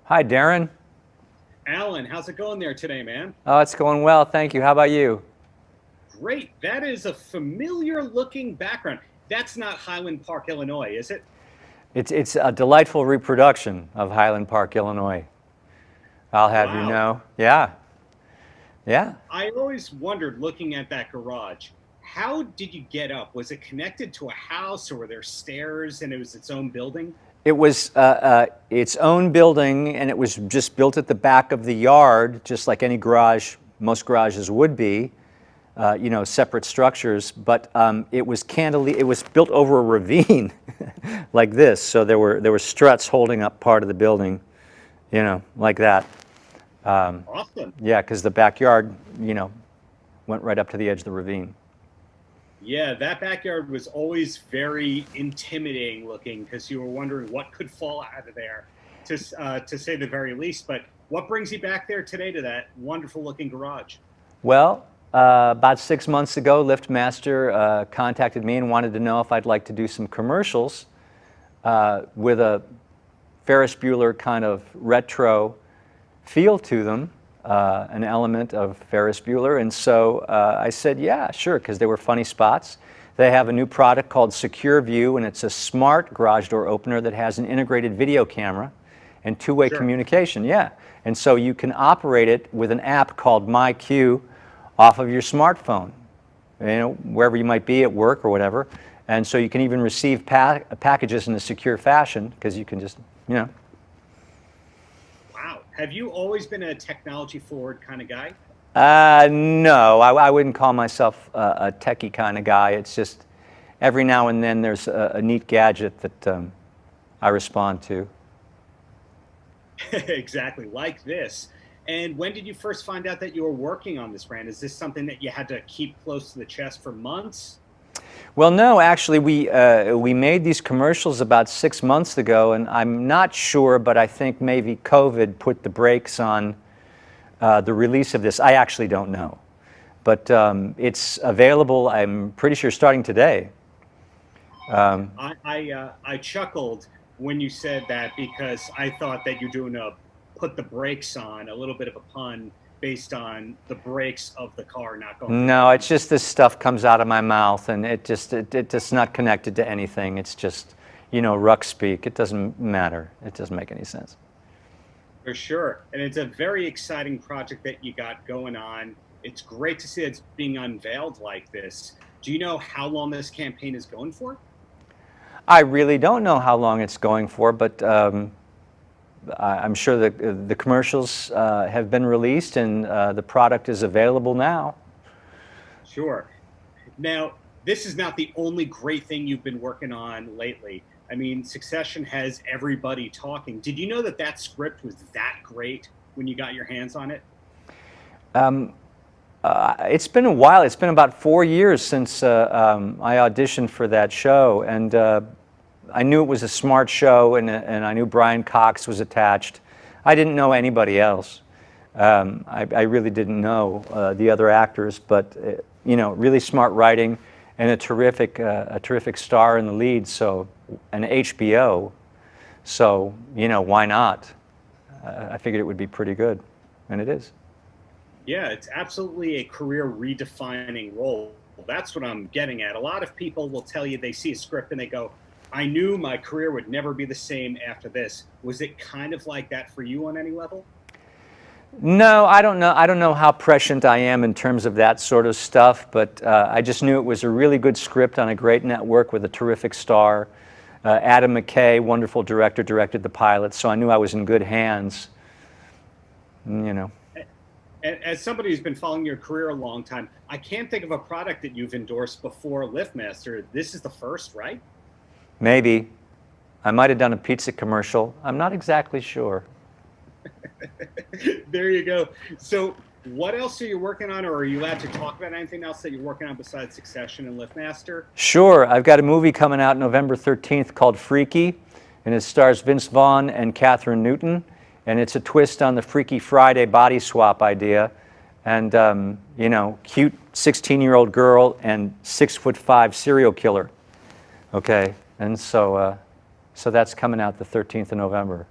Hi, Darren. Alan, how's it going there today, man? Oh, it's going well, thank you. How about you? Great. That is a familiar looking background. That's not Highland Park, Illinois, is it? It's a delightful reproduction of Highland Park, Illinois. I'll have you Wow. know. Yeah, yeah. I always wondered looking at that garage, how did you get up? Was it connected to a house or were there stairs and it was its own building? It was its own building, and it was just built at the back of the yard, just like any garage, most garages would be. Separate structures, but it was It was built over a ravine, like this. So there were struts holding up part of the building, like that. Awesome. Yeah, because the backyard, went right up to the edge of the ravine. Yeah, that backyard was always very intimidating looking because you were wondering what could fall out of there, to say the very least. But what brings you back there today to that wonderful looking garage? Well, about 6 months ago, LiftMaster contacted me and wanted to know if I'd like to do some commercials with a Ferris Bueller kind of retro feel to them, an element of Ferris Bueller. And so I said, yeah, sure, because they were funny spots. They have a new product called Secureview, and it's a smart garage door opener that has an integrated video camera and two-way Sure. communication. Yeah. And so you can operate it with an app called MyQ off of your smartphone, wherever you might be at work or whatever. And so you can even receive packages in a secure fashion because you can just. Wow. Have you always been a technology forward kind of guy? No, I wouldn't call myself a techie kind of guy. It's just every now and then there's a neat gadget that I respond to. Exactly, like this. And when did you first find out that you were working on this brand? Is this something that you had to keep close to the chest for months? Well, no, actually, we made these commercials about 6 months ago, and I'm not sure, but I think maybe COVID put the brakes on the release of this. I actually don't know, but it's available. I'm pretty sure starting today. I chuckled when you said that because I thought that you're doing a put the brakes on, a little bit of a pun based on the brakes of the car not going. No, it's just this stuff comes out of my mouth, and it's just not connected to anything. It's just, Ruckspeak. It doesn't matter. It doesn't make any sense. For sure. And it's a very exciting project that you got going on. It's great to see it's being unveiled like this. Do you know how long this campaign is going for? I really don't know how long it's going for, but I'm sure the commercials have been released, and the product is available now. Sure. Now, this is not the only great thing you've been working on lately. I mean, Succession has everybody talking. Did you know that that script was that great when you got your hands on it? It's been a while. It's been about 4 years since I auditioned for that show, and I knew it was a smart show, and I knew Brian Cox was attached. I didn't know anybody else. I really didn't know the other actors, but really smart writing and a terrific star in the lead. So, an HBO. So, why not? I figured it would be pretty good, and it is. Yeah, it's absolutely a career redefining role. That's what I'm getting at. A lot of people will tell you they see a script and they go, I knew my career would never be the same after this. Was it kind of like that for you on any level? No, I don't know. I don't know how prescient I am in terms of that sort of stuff, but I just knew it was a really good script on a great network with a terrific star. Adam McKay, wonderful director, directed the pilot, so I knew I was in good hands. As somebody who's been following your career a long time, I can't think of a product that you've endorsed before LiftMaster. This is the first, right? Maybe. I might have done a pizza commercial. I'm not exactly sure. There you go. So what else are you working on, or are you allowed to talk about anything else that you're working on besides Succession and LiftMaster? Sure. I've got a movie coming out November 13th called Freaky, and it stars Vince Vaughn and Catherine Newton, and it's a twist on the Freaky Friday body swap idea. And, cute 16-year-old girl and 6'5" serial killer. Okay. And so that's coming out the 13th of November.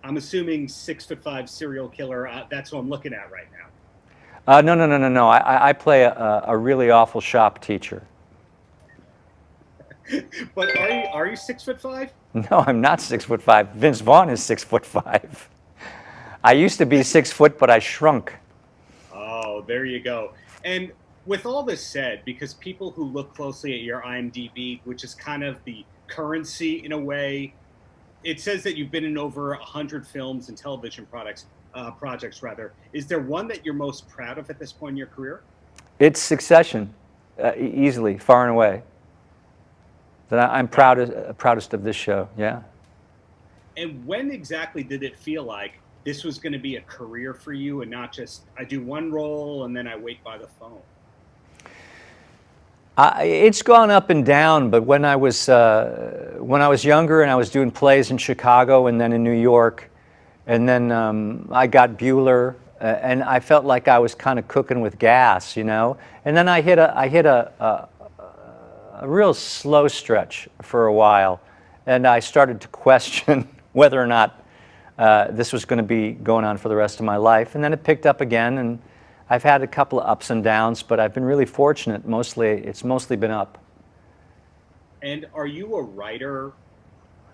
I'm assuming 6'5" serial killer. That's what I'm looking at right now. No. I play a really awful shop teacher. But are you 6'5"? No, I'm not 6'5". Vince Vaughn is 6'5". I used to be 6 foot, but I shrunk. Oh, there you go. And with all this said, because people who look closely at your IMDb, which is kind of the currency in a way, it says that you've been in over 100 films and television projects. Is there one that you're most proud of at this point in your career? It's Succession, easily, far and away. That I'm proudest of this show. Yeah. And when exactly did it feel like this was going to be a career for you, and not just I do one role and then I wait by the phone? It's gone up and down, but when I was younger and I was doing plays in Chicago and then in New York, and then I got Bueller, and I felt like I was kind of cooking with gas, you know. And then I hit a real slow stretch for a while, and I started to question whether or not this was going to be going on for the rest of my life. And then it picked up again, and I've had a couple of ups and downs, but I've been really fortunate. It's mostly been up. And are you a writer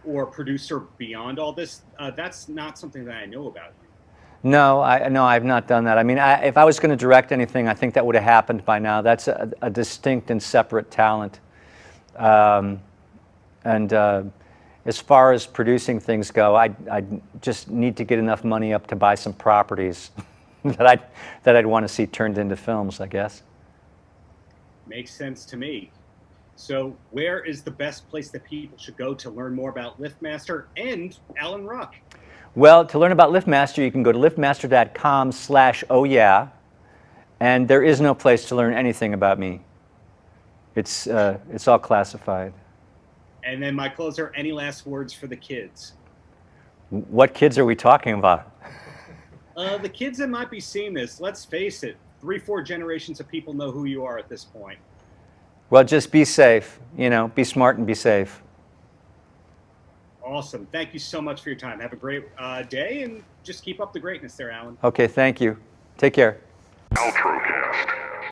or producer beyond all this? That's not something that I know about you. No, I've not done that. I mean, if I was going to direct anything, I think that would have happened by now. That's a distinct and separate talent. As far as producing things go, I just need to get enough money up to buy some properties that I'd want to see turned into films, I guess. Makes sense to me. So where is the best place that people should go to learn more about LiftMaster and Alan Ruck? Well, to learn about LiftMaster, you can go to liftmaster.com/ohyeah, and there is no place to learn anything about me. It's all classified. And then my closer, any last words for the kids? What kids are we talking about? The kids that might be seeing this, let's face it, 3-4 generations of people know who you are at this point. Well, just be safe, you know, be smart and be safe. Awesome. Thank you so much for your time. Have a great day, and just keep up the greatness there, Alan. Okay, thank you. Take care. Paltrocast.